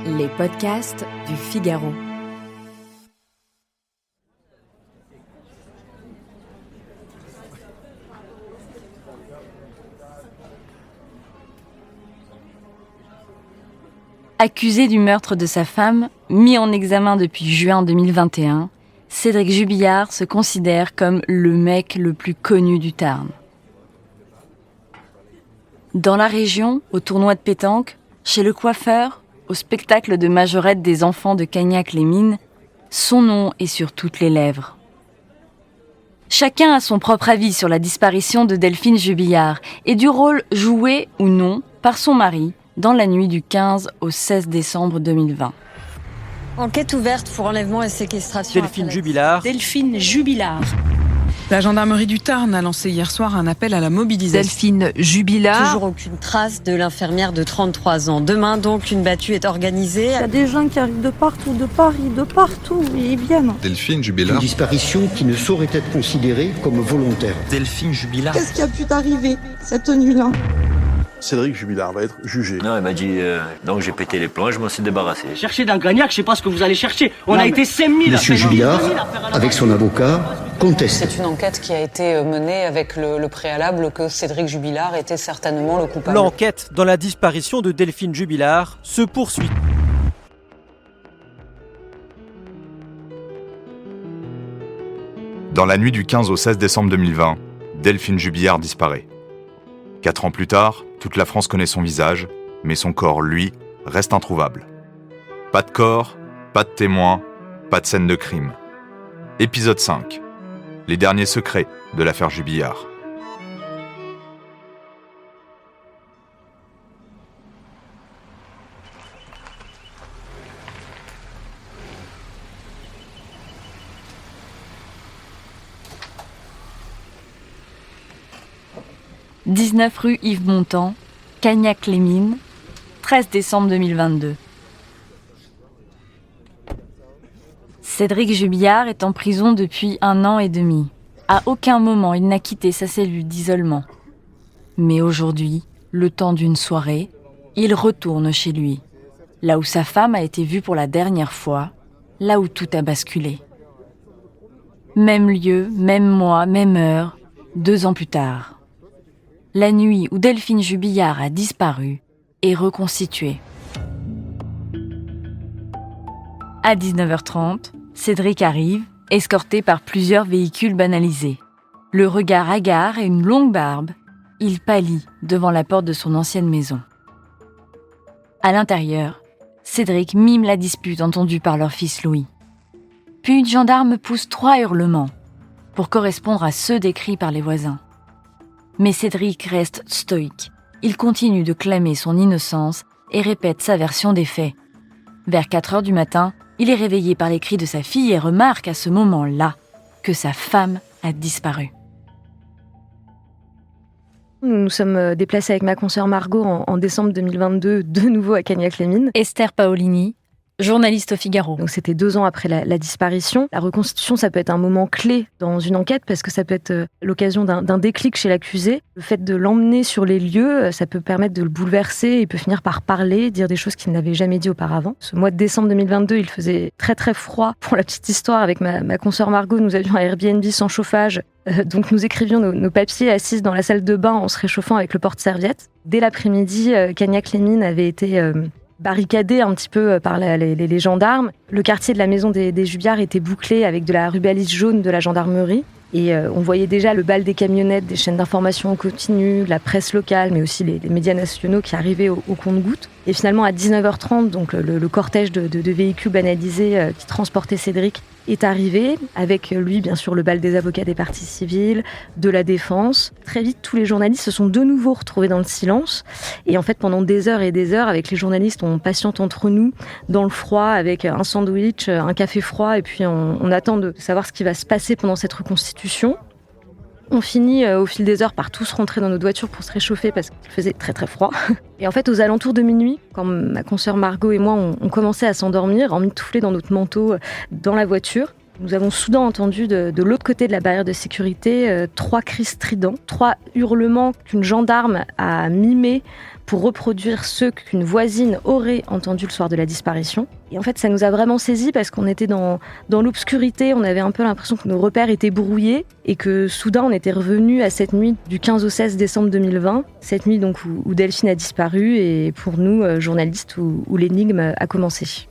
Les podcasts du Figaro. Accusé du meurtre de sa femme, mis en examen depuis juin 2021, Cédric Jubillard se considère comme le mec le plus connu du Tarn. Dans la région, au tournoi de pétanque, chez le coiffeur, au spectacle de majorette des enfants de Cagnac-les-Mines, son nom est sur toutes les lèvres. Chacun a son propre avis sur la disparition de Delphine Jubillard et du rôle joué ou non par son mari dans la nuit du 15 au 16 décembre 2020. Enquête ouverte pour enlèvement et séquestration. Delphine Jubillard. Delphine Jubillard. La gendarmerie du Tarn a lancé hier soir un appel à la mobilisation. Delphine Jubillard. Toujours aucune trace de l'infirmière de 33 ans. Demain, donc, une battue est organisée. Il y a des gens qui arrivent de partout, de Paris, de partout, et ils viennent. Delphine Jubillard. Une disparition qui ne saurait être considérée comme volontaire. Delphine Jubillard. Qu'est-ce qui a pu t'arriver cette nuit-là ? Cédric Jubillard va être jugé. Non, elle m'a dit, donc j'ai pété les plombs, je m'en suis débarrassé. Cherchez dans le Cagnac, je sais pas ce que vous allez chercher. On a été 5000. Monsieur Jubillard, avec son avocat, conteste. C'est une enquête qui a été menée avec le préalable que Cédric Jubillard était certainement le coupable. L'enquête dans la disparition de Delphine Jubillard se poursuit. Dans la nuit du 15 au 16 décembre 2020, Delphine Jubillard disparaît. 4 ans plus tard, toute la France connaît son visage, mais son corps, lui, reste introuvable. Pas de corps, pas de témoins, pas de scène de crime. Épisode 5. Les derniers secrets de l'affaire Jubillard. « 19 rue Yves Montand, Cagnac-les-Mines, 13 décembre 2022. Cédric Jubillard est en prison depuis 1 an et demi. À aucun moment il n'a quitté sa cellule d'isolement. Mais aujourd'hui, le temps d'une soirée, il retourne chez lui, là où sa femme a été vue pour la dernière fois, là où tout a basculé. Même lieu, même mois, même heure, 2 ans plus tard. La nuit où Delphine Jubillard a disparu est reconstituée. À 19h30, Cédric arrive, escorté par plusieurs véhicules banalisés. Le regard hagard et une longue barbe, il pâlit devant la porte de son ancienne maison. À l'intérieur, Cédric mime la dispute entendue par leur fils Louis. Puis une gendarme pousse 3 hurlements pour correspondre à ceux décrits par les voisins. Mais Cédric reste stoïque. Il continue de clamer son innocence et répète sa version des faits. Vers 4h du matin, il est réveillé par les cris de sa fille et remarque à ce moment-là que sa femme a disparu. Nous nous sommes déplacés avec ma consoeur Margot en décembre 2022, de nouveau à Cagnac-les-Mines. Esther Paolini, journaliste au Figaro. Donc c'était 2 ans après la disparition. La reconstitution, ça peut être un moment clé dans une enquête parce que ça peut être l'occasion d'un déclic chez l'accusé. Le fait de l'emmener sur les lieux, ça peut permettre de le bouleverser. Il peut finir par parler, dire des choses qu'il n'avait jamais dit auparavant. Ce mois de décembre 2022, il faisait très très froid. Pour la petite histoire, avec ma consoeur Margot, nous avions un Airbnb sans chauffage. Donc nous écrivions nos papiers assises dans la salle de bain en se réchauffant avec le porte-serviette. Dès l'après-midi, Cagnac-les-Mines avait été barricadé un petit peu par les gendarmes. Le quartier de la maison des Jubillard était bouclé avec de la rubalise jaune de la gendarmerie. Et on voyait déjà le bal des camionnettes, des chaînes d'information en continu, la presse locale, mais aussi les médias nationaux qui arrivaient au compte-gouttes. Et finalement, à 19h30, donc le cortège de véhicules banalisés qui transportaient Cédric est arrivé, avec lui, bien sûr, le bal des avocats des parties civiles, de la défense. Très vite, tous les journalistes se sont de nouveau retrouvés dans le silence. Et en fait, pendant des heures et des heures, avec les journalistes, on patiente entre nous, dans le froid, avec un sandwich, un café froid, et puis on attend de savoir ce qui va se passer pendant cette reconstitution. On finit au fil des heures par tous rentrer dans notre voiture pour se réchauffer parce qu'il faisait très très froid. Et en fait, aux alentours de minuit, quand ma consoeur Margot et moi, on commençait à s'endormir, emmitouflés dans notre manteau dans la voiture, Nous avons soudain entendu de l'autre côté de la barrière de sécurité 3 cris stridents, 3 hurlements qu'une gendarme a mimés pour reproduire ceux qu'une voisine aurait entendus le soir de la disparition. Et en fait, ça nous a vraiment saisis parce qu'on était dans l'obscurité, on avait un peu l'impression que nos repères étaient brouillés et que soudain on était revenu à cette nuit du 15 au 16 décembre 2020, cette nuit donc où Delphine a disparu et pour nous, journalistes, où l'énigme a commencé.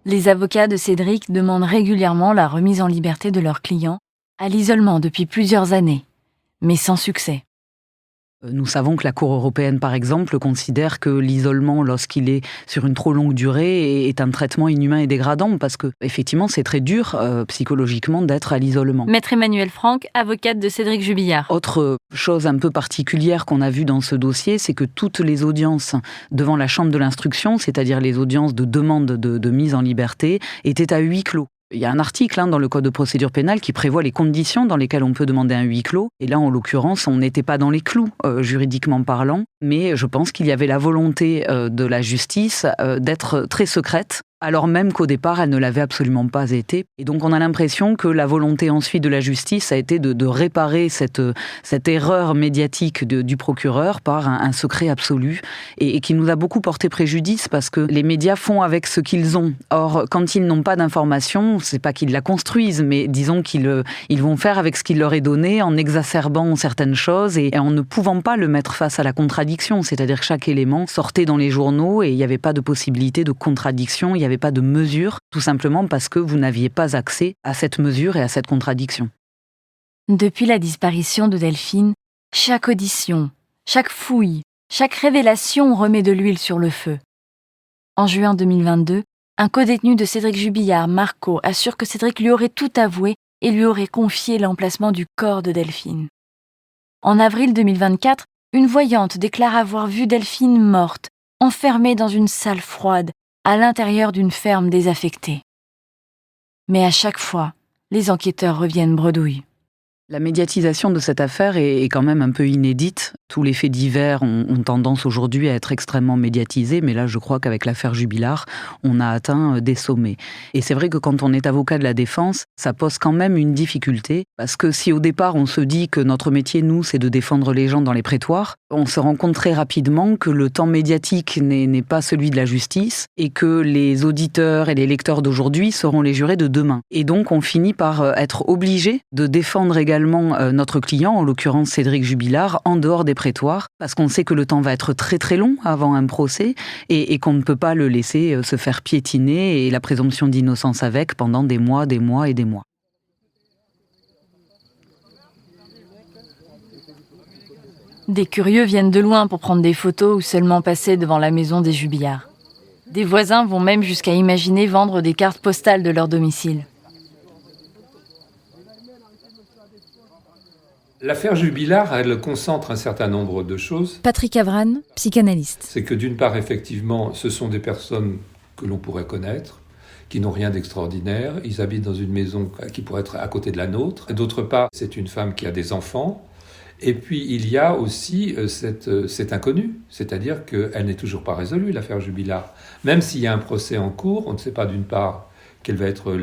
Les avocats de Cédric demandent régulièrement la remise en liberté de leurs clients à l'isolement depuis plusieurs années, mais sans succès. Nous savons que la Cour européenne, par exemple, considère que l'isolement, lorsqu'il est sur une trop longue durée, est un traitement inhumain et dégradant, parce que, effectivement, c'est très dur psychologiquement d'être à l'isolement. Maître Emmanuelle Franck, avocate de Cédric Jubillard. Autre chose un peu particulière qu'on a vue dans ce dossier, c'est que toutes les audiences devant la chambre de l'instruction, c'est-à-dire les audiences de demande de mise en liberté, étaient à huis clos. Il y a un article dans le Code de procédure pénale qui prévoit les conditions dans lesquelles on peut demander un huis clos. Et là, en l'occurrence, on n'était pas dans les clous, juridiquement parlant. Mais je pense qu'il y avait la volonté de la justice d'être très secrète, alors même qu'au départ, elle ne l'avait absolument pas été. Et donc, on a l'impression que la volonté ensuite de la justice a été de réparer cette erreur médiatique du procureur par un secret absolu et qui nous a beaucoup porté préjudice parce que les médias font avec ce qu'ils ont. Or, quand ils n'ont pas d'information, c'est pas qu'ils la construisent, mais disons qu'ils vont faire avec ce qui leur est donné en exacerbant certaines choses et en ne pouvant pas le mettre face à la contradiction. C'est-à-dire que chaque élément sortait dans les journaux et il n'y avait pas de possibilité de contradiction, il n'y avait pas de mesure, tout simplement parce que vous n'aviez pas accès à cette mesure et à cette contradiction. Depuis la disparition de Delphine, chaque audition, chaque fouille, chaque révélation remet de l'huile sur le feu. En juin 2022, un codétenu de Cédric Jubillard, Marco, assure que Cédric lui aurait tout avoué et lui aurait confié l'emplacement du corps de Delphine. En avril 2024, une voyante déclare avoir vu Delphine morte, enfermée dans une salle froide, à l'intérieur d'une ferme désaffectée. Mais à chaque fois, les enquêteurs reviennent bredouilles. La médiatisation de cette affaire est quand même un peu inédite. Tous les faits divers ont tendance aujourd'hui à être extrêmement médiatisés, mais là je crois qu'avec l'affaire Jubillard, on a atteint des sommets. Et c'est vrai que quand on est avocat de la défense, ça pose quand même une difficulté, parce que si au départ on se dit que notre métier, nous, c'est de défendre les gens dans les prétoires, on se rend compte très rapidement que le temps médiatique n'est pas celui de la justice, et que les auditeurs et les lecteurs d'aujourd'hui seront les jurés de demain. Et donc on finit par être obligé de défendre également notre client, en l'occurrence Cédric Jubillard, en dehors des prétoires, parce qu'on sait que le temps va être très très long avant un procès et qu'on ne peut pas le laisser se faire piétiner et la présomption d'innocence avec pendant des mois et des mois. Des curieux viennent de loin pour prendre des photos ou seulement passer devant la maison des Jubillards. Des voisins vont même jusqu'à imaginer vendre des cartes postales de leur domicile. L'affaire Jubillard, elle concentre un certain nombre de choses. Patrick Avran, psychanalyste. C'est que d'une part, effectivement, ce sont des personnes que l'on pourrait connaître, qui n'ont rien d'extraordinaire. Ils habitent dans une maison qui pourrait être à côté de la nôtre. D'autre part, c'est une femme qui a des enfants. Et puis, il y a aussi cet inconnu, c'est-à-dire qu'elle n'est toujours pas résolue, l'affaire Jubillard. Même s'il y a un procès en cours, on ne sait pas d'une part quelle va être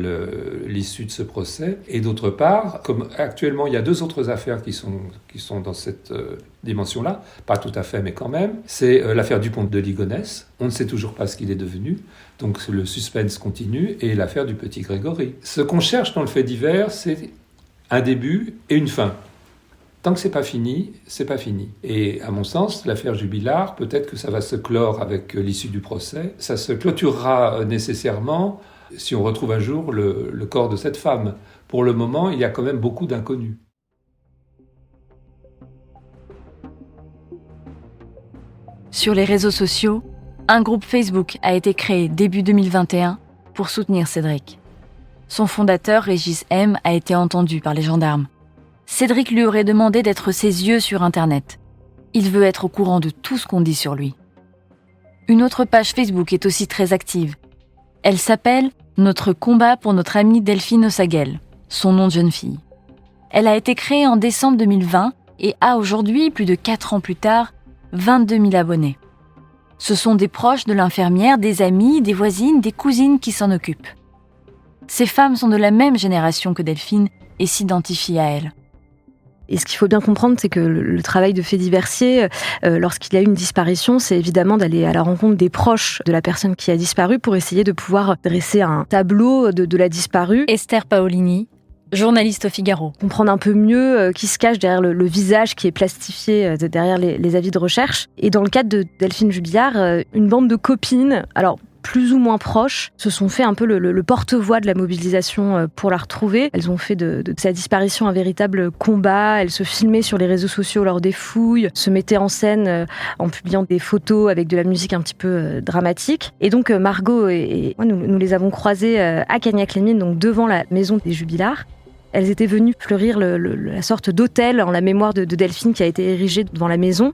l'issue de ce procès. Et d'autre part, comme actuellement il y a 2 autres affaires qui sont dans cette dimension-là, pas tout à fait mais quand même, c'est l'affaire Dupont de Ligonnès, on ne sait toujours pas ce qu'il est devenu, donc le suspense continue, et l'affaire du petit Grégory. Ce qu'on cherche dans le fait divers, c'est un début et une fin. Tant que c'est pas fini, c'est pas fini. Et à mon sens, l'affaire Jubillard, peut-être que ça va se clore avec l'issue du procès, ça se clôturera nécessairement si on retrouve un jour le corps de cette femme. Pour le moment, il y a quand même beaucoup d'inconnus. Sur les réseaux sociaux, un groupe Facebook a été créé début 2021 pour soutenir Cédric. Son fondateur, Régis M, a été entendu par les gendarmes. Cédric lui aurait demandé d'être ses yeux sur Internet. Il veut être au courant de tout ce qu'on dit sur lui. Une autre page Facebook est aussi très active. Elle s'appelle « Notre combat pour notre amie Delphine Ossagel », son nom de jeune fille. Elle a été créée en décembre 2020 et a aujourd'hui, plus de 4 ans plus tard, 22 000 abonnés. Ce sont des proches de l'infirmière, des amis, des voisines, des cousines qui s'en occupent. Ces femmes sont de la même génération que Delphine et s'identifient à elle. Et ce qu'il faut bien comprendre, c'est que le travail de fait diversier, lorsqu'il y a eu une disparition, c'est évidemment d'aller à la rencontre des proches de la personne qui a disparu pour essayer de pouvoir dresser un tableau de la disparue. Esther Paolini, journaliste au Figaro. Comprendre un peu mieux qui se cache derrière le visage qui est plastifié derrière les avis de recherche. Et dans le cadre de Delphine Jubillard, une bande de copines, alors plus ou moins proches, se sont fait un peu le porte-voix de la mobilisation pour la retrouver. Elles ont fait de sa disparition un véritable combat. Elles se filmaient sur les réseaux sociaux lors des fouilles, se mettaient en scène en publiant des photos avec de la musique un petit peu dramatique. Et donc Margot et moi, nous les avons croisées à Cagnac-les-Mines, donc devant la maison des Jubillards. Elles étaient venues fleurir la sorte d'autel en la mémoire de Delphine qui a été érigée devant la maison.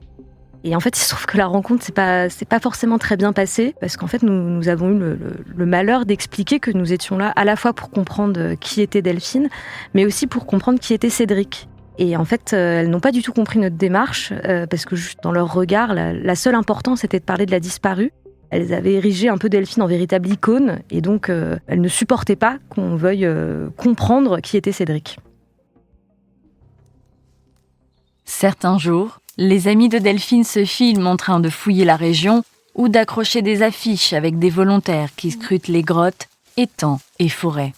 Et en fait, il se trouve que la rencontre, c'est pas forcément très bien passé, parce qu'en fait, nous avons eu le malheur d'expliquer que nous étions là à la fois pour comprendre qui était Delphine, mais aussi pour comprendre qui était Cédric. Et en fait, elles n'ont pas du tout compris notre démarche, parce que juste dans leur regard, la seule importance, c'était de parler de la disparue. Elles avaient érigé un peu Delphine en véritable icône, et donc elles ne supportaient pas qu'on veuille comprendre qui était Cédric. Certains jours, les amis de Delphine se filment en train de fouiller la région ou d'accrocher des affiches avec des volontaires qui scrutent les grottes, étangs et forêts.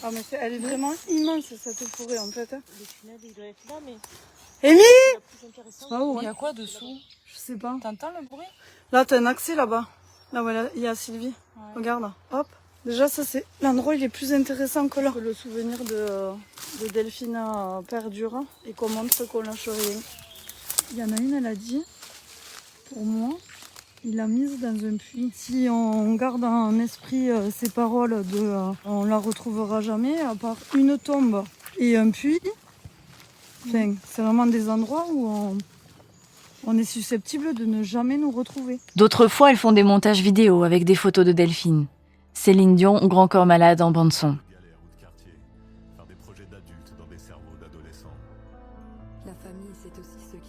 Ah mais elle est vraiment immense cette forêt en fait. Le tunnel il doit être là mais... Amy! Il y a quoi dessous? Je sais pas. T'entends le bruit? Là t'as un accès là-bas. Là voilà, il y a Sylvie. Ouais. Regarde, hop. Déjà ça c'est l'endroit il est plus intéressant que là. Le souvenir de Delphine perdure et qu'on montre qu'on lâche rien. Il y en a une, elle a dit, pour moi, il l'a mise dans un puits. Si on garde en esprit ces paroles on la retrouvera jamais à part une tombe et un puits. Enfin, c'est vraiment des endroits où on est susceptible de ne jamais nous retrouver. D'autres fois, elles font des montages vidéo avec des photos de Delphine. Céline Dion, Grand Corps Malade en bande-son.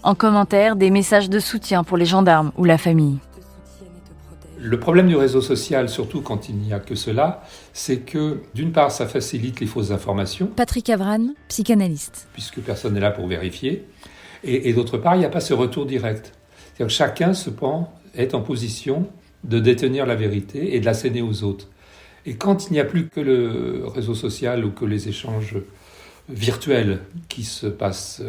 En commentaire, des messages de soutien pour les gendarmes ou la famille. Le problème du réseau social, surtout quand il n'y a que cela, c'est que, d'une part, ça facilite les fausses informations. Patrick Avran, psychanalyste. Puisque personne n'est là pour vérifier. Et d'autre part, il n'y a pas ce retour direct. C'est-à-dire que chacun est en position de détenir la vérité et de la céder aux autres. Et quand il n'y a plus que le réseau social ou que les échanges virtuels qui se passent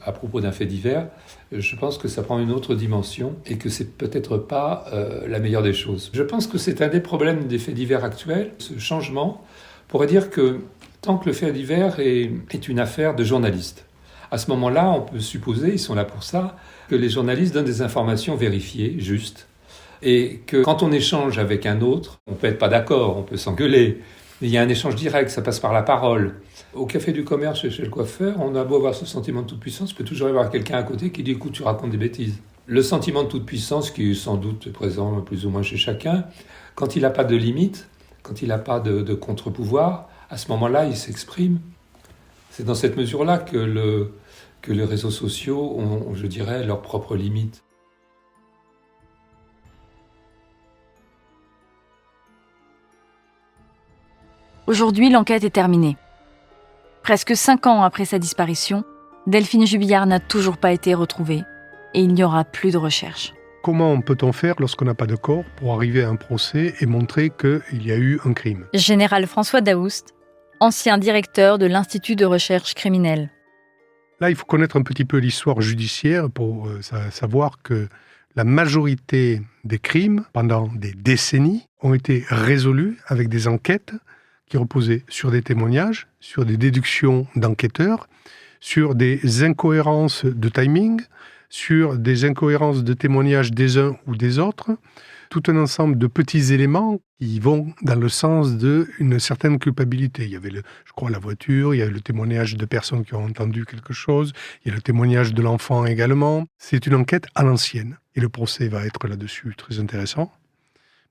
à propos d'un fait divers, je pense que ça prend une autre dimension et que c'est peut-être pas la meilleure des choses. Je pense que c'est un des problèmes des faits divers actuels. Ce changement pourrait dire que tant que le fait divers est une affaire de journalistes, à ce moment-là, on peut supposer, ils sont là pour ça, que les journalistes donnent des informations vérifiées, justes, et que quand on échange avec un autre, on peut être pas d'accord, on peut s'engueuler, mais il y a un échange direct, ça passe par la parole. Au café du commerce, chez le coiffeur, on a beau avoir ce sentiment de toute puissance, il peut toujours y avoir quelqu'un à côté qui dit « écoute, tu racontes des bêtises ». Le sentiment de toute puissance, qui est sans doute présent plus ou moins chez chacun, quand il n'a pas de limite, quand il n'a pas de contre-pouvoir, à ce moment-là, il s'exprime. C'est dans cette mesure-là que les réseaux sociaux ont, je dirais, leurs propres limites. Aujourd'hui, l'enquête est terminée. Presque 5 ans après sa disparition, Delphine Jubillard n'a toujours pas été retrouvée et il n'y aura plus de recherche. Comment peut-on faire lorsqu'on n'a pas de corps pour arriver à un procès et montrer qu'il y a eu un crime ? Général François Daoust, ancien directeur de l'Institut de recherche criminelle. Là, il faut connaître un petit peu l'histoire judiciaire pour savoir que la majorité des crimes, pendant des décennies, ont été résolus avec des enquêtes qui reposaient sur des témoignages, sur des déductions d'enquêteurs, sur des incohérences de timing, sur des incohérences de témoignages des uns ou des autres, tout un ensemble de petits éléments qui vont dans le sens d'une certaine culpabilité. Il y avait, je crois, la voiture, il y a le témoignage de personnes qui ont entendu quelque chose, il y a le témoignage de l'enfant également. C'est une enquête à l'ancienne. Et le procès va être là-dessus très intéressant,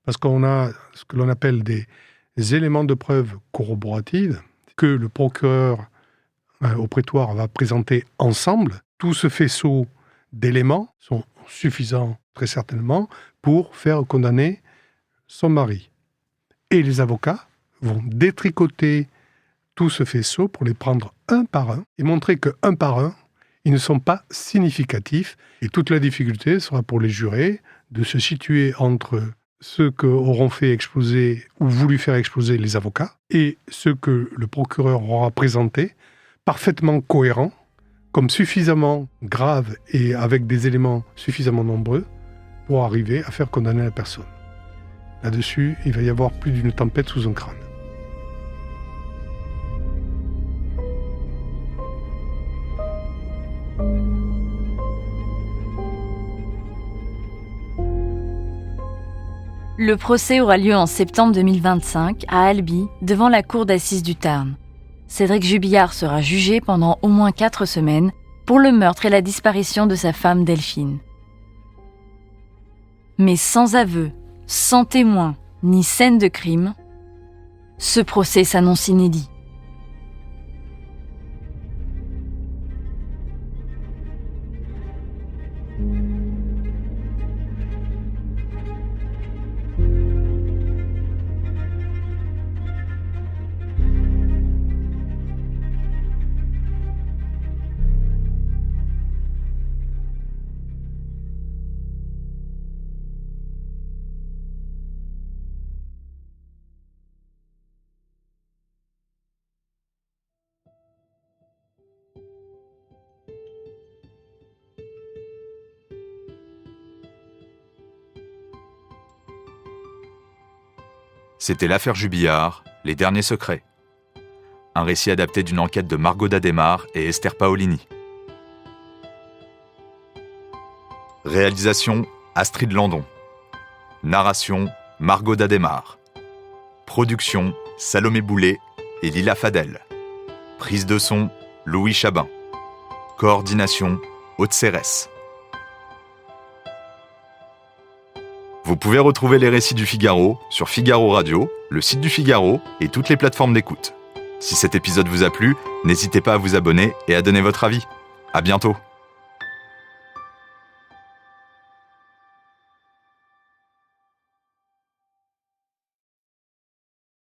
parce qu'on a ce que l'on appelle des éléments de preuve corroboratives que le procureur au prétoire va présenter ensemble. Tout ce faisceau d'éléments sont suffisants, très certainement, pour faire condamner son mari. Et les avocats vont détricoter tout ce faisceau pour les prendre un par un et montrer qu'un par un, ils ne sont pas significatifs. Et toute la difficulté sera pour les jurés de se situer entre ceux qu'auront fait exploser ou voulu faire exploser les avocats et ceux que le procureur aura présentés, parfaitement cohérents, comme suffisamment graves et avec des éléments suffisamment nombreux pour arriver à faire condamner la personne. Là-dessus, il va y avoir plus d'une tempête sous un crâne. Le procès aura lieu en septembre 2025 à Albi, devant la cour d'assises du Tarn. Cédric Jubillard sera jugé pendant au moins 4 semaines pour le meurtre et la disparition de sa femme Delphine. Mais sans aveu, sans témoin, ni scène de crime, ce procès s'annonce inédit. C'était l'affaire Jubillard, les derniers secrets. Un récit adapté d'une enquête de Margot Dademar et Esther Paolini. Réalisation Astrid Landon. Narration Margot Dademar. Production Salomé Boulet et Lila Fadel. Prise de son Louis Chabin. Coordination Aude Cérès. Vous pouvez retrouver les récits du Figaro sur Figaro Radio, le site du Figaro et toutes les plateformes d'écoute. Si cet épisode vous a plu, n'hésitez pas à vous abonner et à donner votre avis. À bientôt.